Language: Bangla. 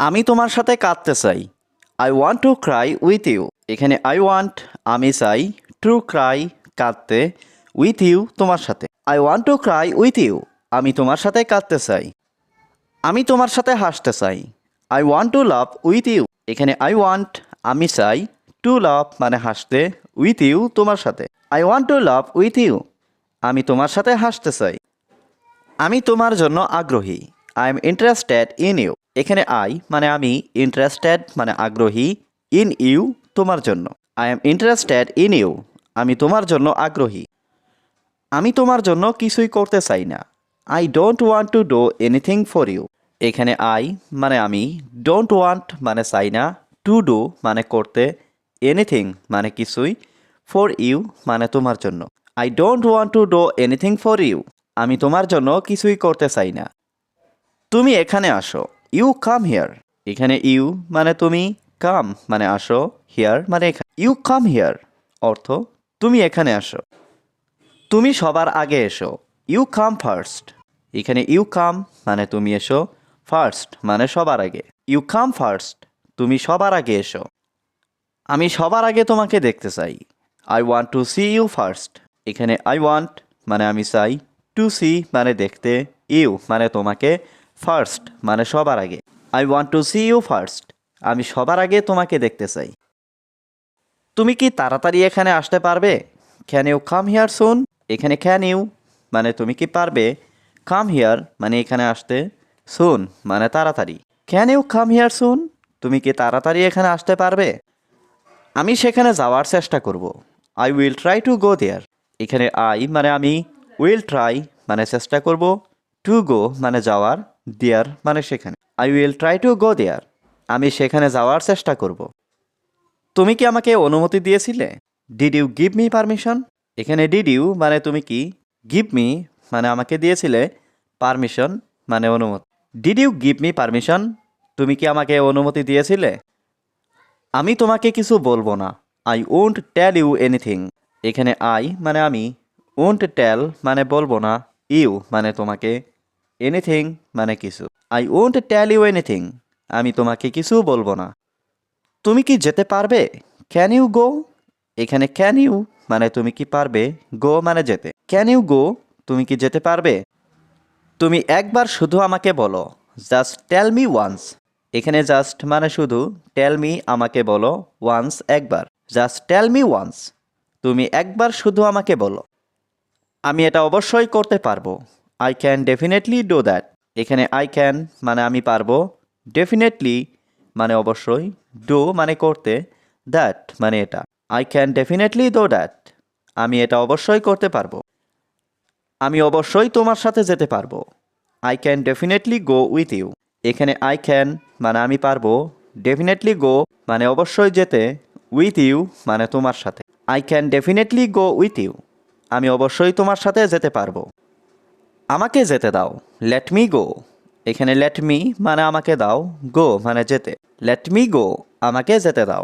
আমি তোমার সাথে কাঁদতে চাই। I want to cry with you. এখানে আই ওয়ান্ট আমি চাই, টু ক্রাই কাঁদতে, উইথ ইউ তোমার সাথে। I want to cry with you. আমি তোমার সাথে কাঁদতে চাই। আমি তোমার সাথে হাসতে চাই। I want to love with you. এখানে আই ওয়ান্ট আমি চাই, টু লাভ মানে হাসতে, উইথ ইউ তোমার সাথে। I want to love with you. আমি তোমার সাথে হাসতে চাই। আমি তোমার জন্য আগ্রহী। I am interested in you. এখানে আই মানে আমি, ইন্টারেস্টেড মানে আগ্রহী, ইন ইউ তোমার জন্য। I am interested in you. আমি তোমার জন্য আগ্রহী। আমি তোমার জন্য কিছুই করতে চাই না। I don't want to do anything for you. এখানে আই মানে আমি, ডোন্ট ওয়ান্ট মানে চাই না, টু ডু মানে করতে, এনিথিং মানে কিছুই, ফর ইউ মানে তোমার জন্য। I don't want to do anything for you. আমি তোমার জন্য কিছুই করতে চাই না। তুমি এখানে আসো। You come here. এখানে ইউ মানে তুমি, কাম মানে আসো, হিয়ার মানে এখানে। ইউ কাম হিয়ার অর্থ তুমি এখানে আসো। তুমি সবার আগে এসো। You come first. এখানে ইউ কাম মানে তুমি এসো, ফার্স্ট মানে সবার আগে। ইউ কাম ফার্স্ট তুমি সবার আগে এসো। আমি সবার আগে তোমাকে দেখতে চাই। I want to see you first. এখানে আই ওয়ান্ট মানে আমি চাই, টু সি মানে দেখতে, ইউ মানে তোমাকে, ফার্স্ট মানে সবার আগে। I want to see you first. আমি সবার আগে তোমাকে দেখতে চাই। তুমি কি তাড়াতাড়ি এখানে আসতে পারবে? ক্যান ইউ কাম হিয়ার সুন। এখানে ক্যান ইউ মানে তুমি কি পারবে, কাম হিয়ার মানে এখানে আসতে, সুন মানে তাড়াতাড়ি। ক্যান ইউ কাম হিয়ার সুন। তুমি কি তাড়াতাড়ি এখানে আসতে পারবে? আমি সেখানে যাওয়ার চেষ্টা করব। I will try to go there. এখানে আই মানে আমি, উইল ট্রাই মানে চেষ্টা করব, টু গো মানে যাওয়ার, দেয়ার মানে সেখানে। I will try to go there. আমি সেখানে যাওয়ার চেষ্টা করব। তুমি কি আমাকে অনুমতি দিয়েছিলে? Did you give me permission. এখানে ডিড ইউ মানে তুমি কি, গিভ মি মানে আমাকে দিয়েছিলে, পারমিশন মানে অনুমতি। Did you give me permission. তুমি কি আমাকে অনুমতি দিয়েছিলে? আমি তোমাকে কিছু বলবো না। I won't tell you anything. এখানে আই মানে আমি, ওন্ট টেল মানে বলবো না, ইউ মানে তোমাকে, এনিথিং মানে কিছু। I won't tell you anything. আমি তোমাকে কিছু বলবো না। তুমি কি যেতে পারবে? Can you go. এখানে ক্যান ইউ মানে তুমি কি পারবে, গো মানে যেতে। ক্যান ইউ গো তুমি কি যেতে পারবে? তুমি একবার শুধু আমাকে বলো। Just tell me once. এখানে জাস্ট মানে শুধু, টেল মি আমাকে বলো, ওয়ান্স একবার। Just tell me once. তুমি একবার শুধু আমাকে বলো। আমি এটা অবশ্যই করতে পারবো। I can definitely do that. এখানে আই ক্যান মানে আমি পারবো, ডেফিনেটলি মানে অবশ্যই, ডু মানে করতে, দ্যাট মানে এটা। I can definitely do that. আমি এটা অবশ্যই করতে পারবো। আমি অবশ্যই তোমার সাথে যেতে পারবো। I can definitely go with you. এখানে আই ক্যান মানে আমি পারবো, ডেফিনেটলি গো মানে অবশ্যই যেতে, উইথ ইউ মানে তোমার সাথে। I can definitely go with you. আমি অবশ্যই তোমার সাথে যেতে পারবো। আমাকে যেতে দাও। Let me go. এখানে লেট মি মানে আমাকে দাও, গো মানে যেতে। লেট মি গো আমাকে যেতে দাও।